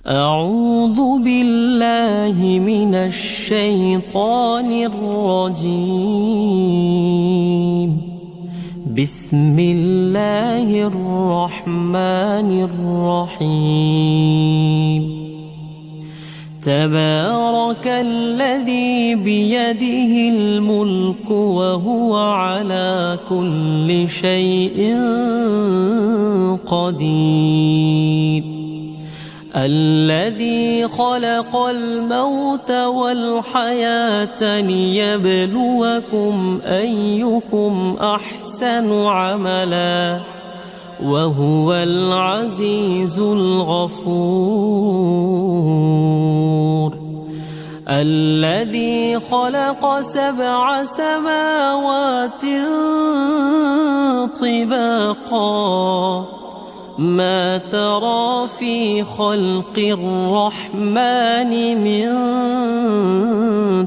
أعوذ بالله من الشيطان الرجيم. بسم الله الرحمن الرحيم. تبارك الذي بيده الملك وهو على كل شيء قدير. الذي خلق الموت والحياة ليبلوكم أيكم أحسن عملا وهو العزيز الغفور. الذي خلق 7 سماوات طباقا ما ترى في خلق الرحمن من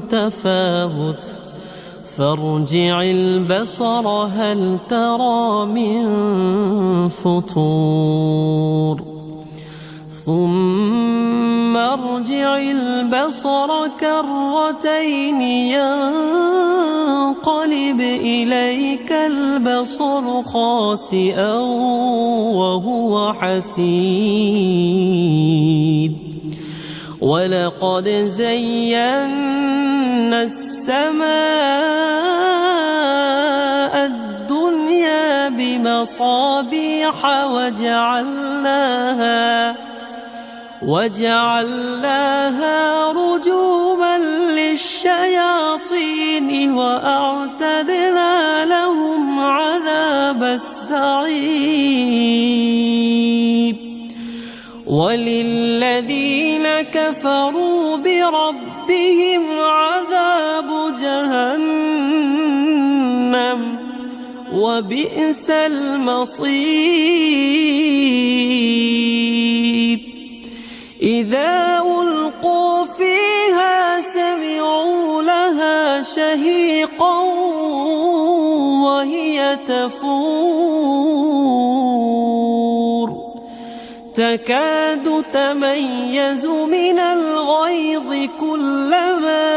تفاوت فارجع البصر هل ترى من فطور ثم ارجع البصر كرتين ينقلب إليك البصر خاسئا وهو حسير. ولقد زينا السماء الدنيا بمصابيح وجعلناها رجوما للشياطين وأعتدنا لهم عذاب السعير. وللذين كفروا بربهم عذاب جهنم وبئس المصير. إذا ألقوا فيها سمعوا لها شهيقا وهي تفور تكاد تميز من الغيظ كلما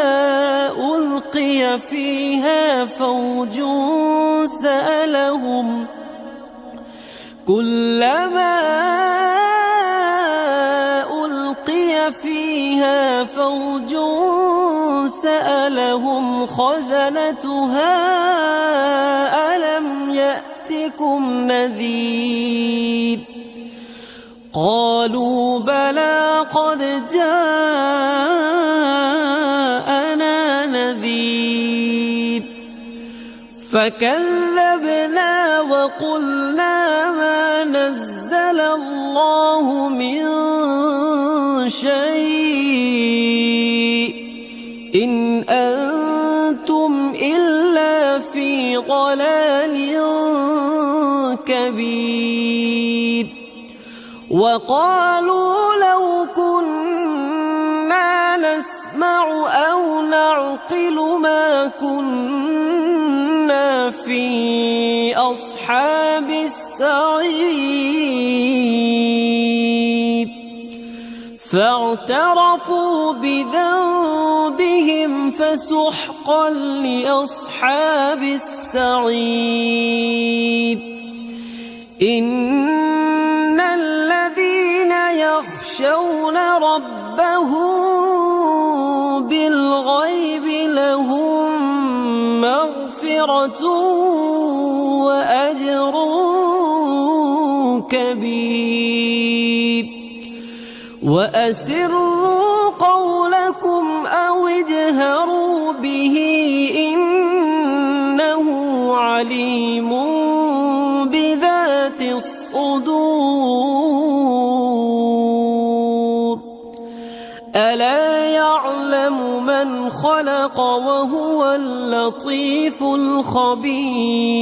ألقي فيها فوج سألهم خزنتها ألم يأتكم نذير. قالوا بلى قد جاءنا نذير فكذبنا وقلنا ما نزل الله من شيء إن أنتم إلا في ضلال كبير. وقالوا لو كنا نسمع أو نعقل ما كنا في أصحاب السعير. فاعترفوا بذنبهم فسحقا لأصحاب السعير. إن الذين يخشون ربهم بالغيب لهم مغفرة وأجر كبير. وأسروا قولكم أو اجهروا به إنه عليم بذات الصدور. ألا يعلم من خلق وهو اللطيف الخبير.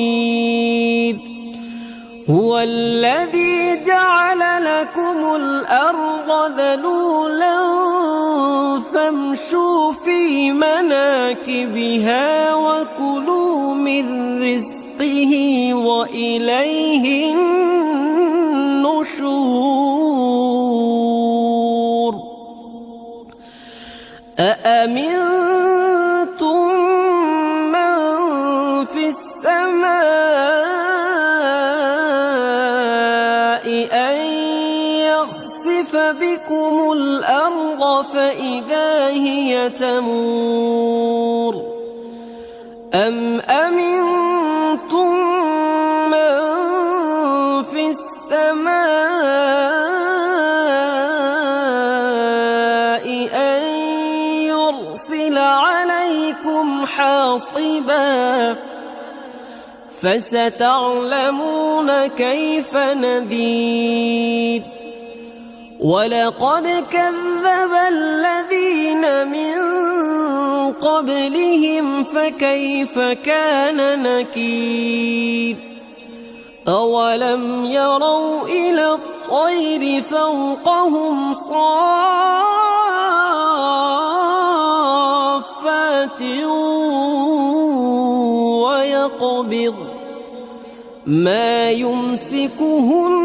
هو الذي جعل لكم الأرض ذلولا فامشوا في مناكبها وكلوا من رزقه وإليه النشور. أأمنتم من في السماء أن يخسف بكم الأرض فإذا هي تمور أم أمنتم من في السماء أن يرسل عليكم حاصبا فستعلمون كيف نذير ولقد كذب الذين من قبلهم فكيف كان نكير أولم يروا إلى الطير فوقهم صافات ويقبض ما يمسكهن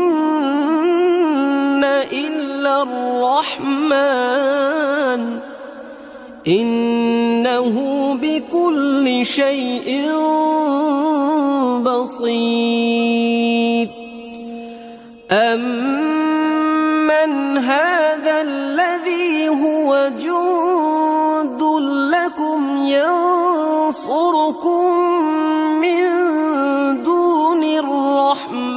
إلا الرحمن إنه بكل شيء بصير أمن هذا الذي هو جند لكم ينصركم من دون الرحمن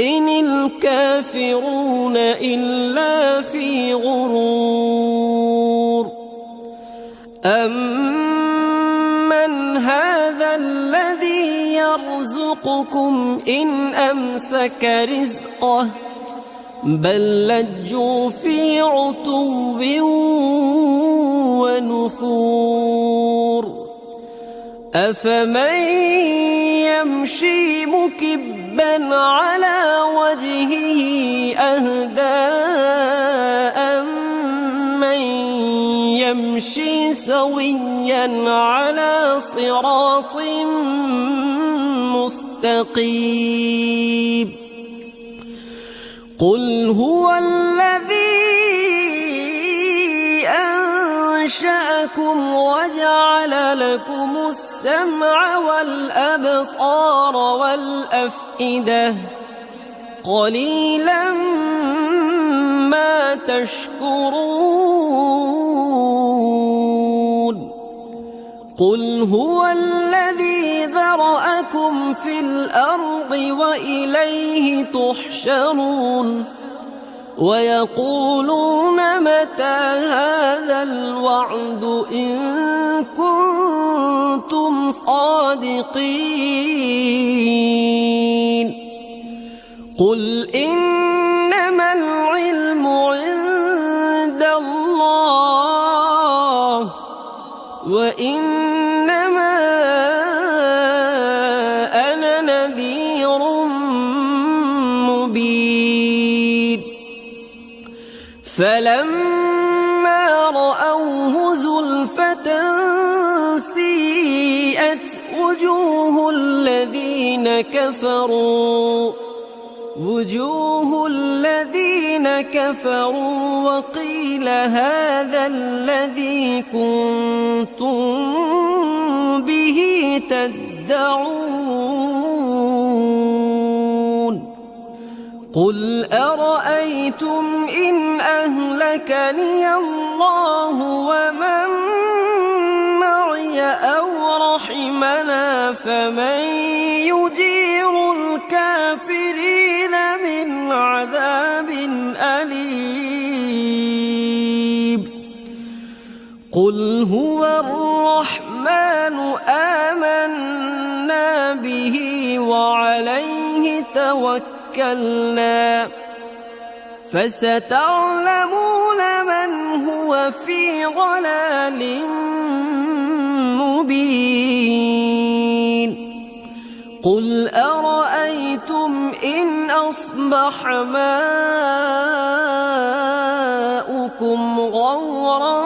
إن الكافرون إلا في غرور أمن هذا الذي يرزقكم إن أمسك رزقه بل لجوا في عتو ونفور أفمن يمشي مكبا على وجهه أهدى أمن يمشي سويا على صراط مستقيم قل هو الذي أنشأكم وجعل لكم السمع والأبصار والأفئدة قليلا ما تشكرون قل هو الذي ذرأكم في الأرض وإليه تحشرون ويقولون متى هذا الوعد إن كنتم صادقين قل إنما العلم عند الله وإنما أنا نذير مبين فلما رأوه زلفة سيئت وجوه الذين كفروا وقيل هذا الذي كنتم به تدعون قل أرأيتم إن أهلكني الله ومن معي أو رحمنا فمن يجير الكافرين من عذاب أليم قل هو الرحمن آمنا به وعليه توكلنا فستعلمون من هو في ضلال مبين قل أرأيتم إن أصبح ماؤكم غورا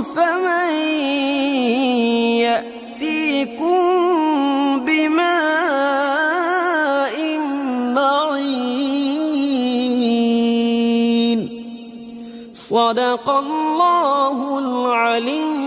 فمن يأتيكم بماء معين صدق الله العلي